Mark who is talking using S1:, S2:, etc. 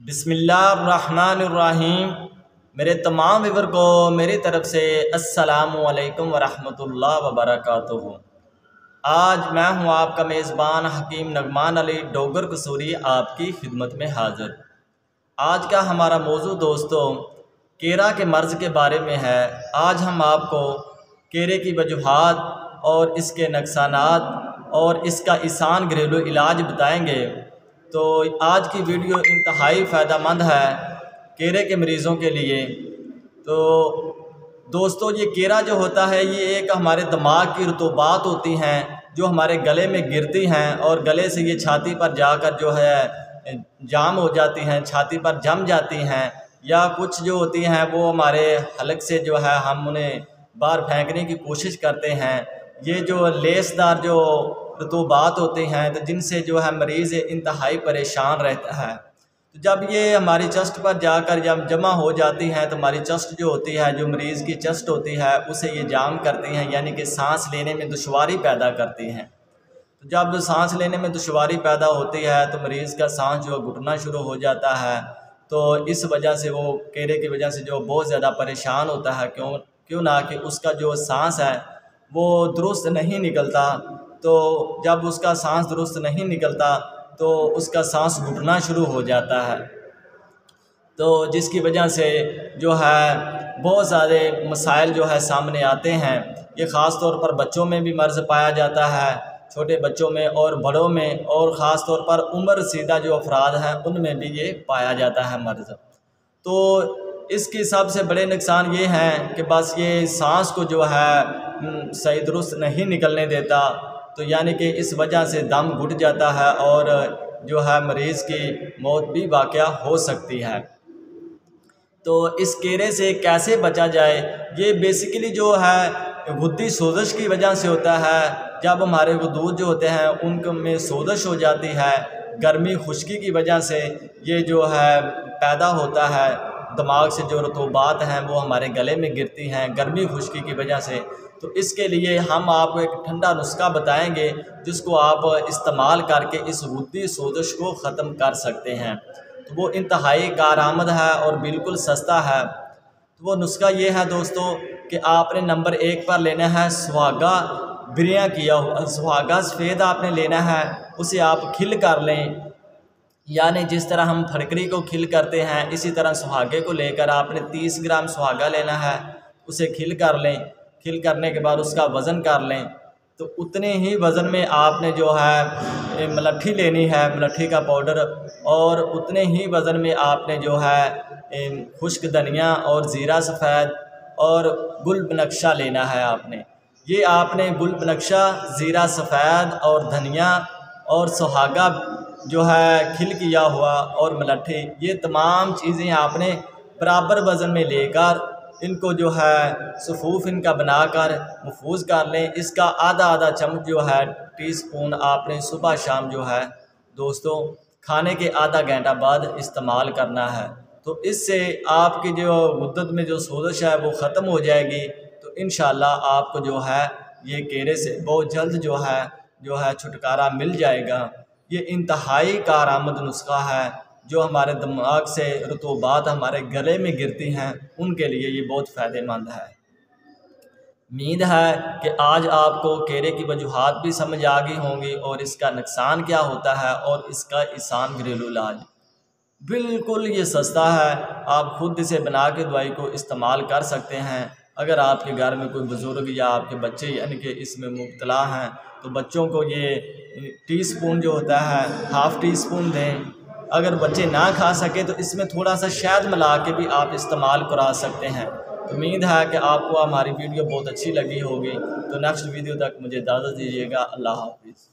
S1: बिस्मिल्लाहिर्रहमानिर्रहीम। मेरे तमाम व्यूअर को मेरी तरफ़ से अस्सलामु अलैकुम वरहमतुल्लाह वबरकातुहू। आज मैं हूँ आपका मेज़बान हकीम नगमान अली डोगर कसूरी आपकी खिदमत में हाज़िर। आज का हमारा मौजू दोस्तों केरा के मर्ज़ के बारे में है। आज हम आपको केरे की वजूहात और इसके नुकसानात और इसका आसान घरेलू इलाज बताएंगे। तो आज की वीडियो इंतहाई फ़ायदेमंद है केरे के मरीज़ों के लिए। तो दोस्तों ये केरा जो होता है ये एक हमारे दिमाग की रतूबात होती हैं जो हमारे गले में गिरती हैं और गले से ये छाती पर जाकर जो है जाम हो जाती हैं, छाती पर जम जाती हैं, या कुछ जो होती हैं वो हमारे हलक से जो है हम उन्हें बाहर फेंकने की कोशिश करते हैं। ये जो लेसदार जो रतूबात होती हैं तो जिनसे जो है मरीज़ इंतहाई परेशान रहता है। तो जब ये हमारी चेस्ट पर जाकर जब जमा हो जाती हैं तो हमारी चेस्ट जो होती है, जो मरीज़ की चेस्ट होती है, उसे ये जाम करती हैं, यानी कि सांस लेने में दुश्वारी पैदा करती हैं। तो जब सांस लेने में दुश्वारी पैदा होती है तो मरीज़ का सांस जो घुटना शुरू हो जाता है। तो इस वजह से वो केरे की वजह से जो बहुत ज़्यादा परेशान होता है, क्यों ना कि उसका जो सांस है वो दुरुस्त नहीं निकलता। तो जब उसका सांस दुरुस्त नहीं निकलता तो उसका सांस घुटना शुरू हो जाता है। तो जिसकी वजह से जो है बहुत सारे मसाइल जो है सामने आते हैं। ये ख़ास तौर पर बच्चों में भी मर्ज़ पाया जाता है, छोटे बच्चों में और बड़ों में, और ख़ास तौर पर उम्र सीधा जो अफराद हैं उनमें भी ये पाया जाता है मर्ज़। तो इसके सबसे बड़े नुकसान ये हैं कि बस ये सांस को जो है सही दुरुस्त नहीं निकलने देता। तो यानी कि इस वजह से दम घुट जाता है और जो है मरीज़ की मौत भी वाक़या हो सकती है। तो इस केरे से कैसे बचा जाए, ये बेसिकली जो है गुद्दी सोजश की वजह से होता है। जब हमारे वदूद जो होते हैं उनमें सोजश हो जाती है, गर्मी खुश्की की वजह से ये जो है पैदा होता है। दिमाग से जो रतूबात हैं वो हमारे गले में गिरती हैं गर्मी खुश्की की वजह से। तो इसके लिए हम आपको एक ठंडा नुस्खा बताएंगे जिसको आप इस्तेमाल करके इस गुद्दी सोजश को ख़त्म कर सकते हैं। तो वो इंतहाई कारआमद है और बिल्कुल सस्ता है। तो वो नुस्खा ये है दोस्तों कि आपने नंबर 1 पर लेना है सुहागा बिरिया किया हुआ, सुहागा सफ़ेद आपने लेना है। उसे आप खिल कर लें, यानी जिस तरह हम फटकरी को खिल करते हैं इसी तरह सुहागे को लेकर आपने 30 ग्राम सुहागा लेना है। उसे खिल कर लें। खिल करने के बाद उसका वज़न कर लें। तो उतने ही वज़न में आपने जो है मलट्ठी लेनी है, मलट्ठी का पाउडर, और उतने ही वज़न में आपने जो है खुश्क धनिया और ज़ीरा सफ़ेद और गुल बनक्शा लेना है। ये आपने गुल बनक्शा, ज़ीरा सफ़ेद और धनिया और सुहागा जो है खिल किया हुआ और मलट्ठी, ये तमाम चीज़ें आपने बराबर वज़न में लेकर इनको जो है सफ़ूफ़ इनका बनाकर महफूज कर लें। इसका आधा चम्मच जो है टीस्पून आपने सुबह शाम जो है दोस्तों खाने के आधा घंटा बाद इस्तेमाल करना है। तो इससे आपकी जो गुद्दत में जो सोजश है वो ख़त्म हो जाएगी। तो इंशाअल्लाह आपको जो है ये केरे से बहुत जल्द जो है छुटकारा मिल जाएगा। ये इंतहाई कारआमद नुस्खा है जो हमारे दिमाग से रतूबात हमारे गले में गिरती हैं उनके लिए ये बहुत फ़ायदेमंद है। उम्मीद है कि आज आपको केरे की वजूहात भी समझ आ गई होंगी और इसका नुकसान क्या होता है और इसका आसान घरेलू इलाज। बिल्कुल ये सस्ता है, आप खुद इसे बना के दवाई को इस्तेमाल कर सकते हैं। अगर आपके घर में कोई बुज़ुर्ग या आपके बच्चे यानी कि इसमें मुब्तला हैं तो बच्चों को ये टीस्पून जो होता है हाफ़ टीस्पून दें। अगर बच्चे ना खा सके तो इसमें थोड़ा सा शहद मिला के भी आप इस्तेमाल करा सकते हैं। उम्मीद है कि आपको हमारी वीडियो बहुत अच्छी लगी होगी। तो नेक्स्ट वीडियो तक मुझे इजाज़त दीजिएगा। अल्लाह हाफ़िज़।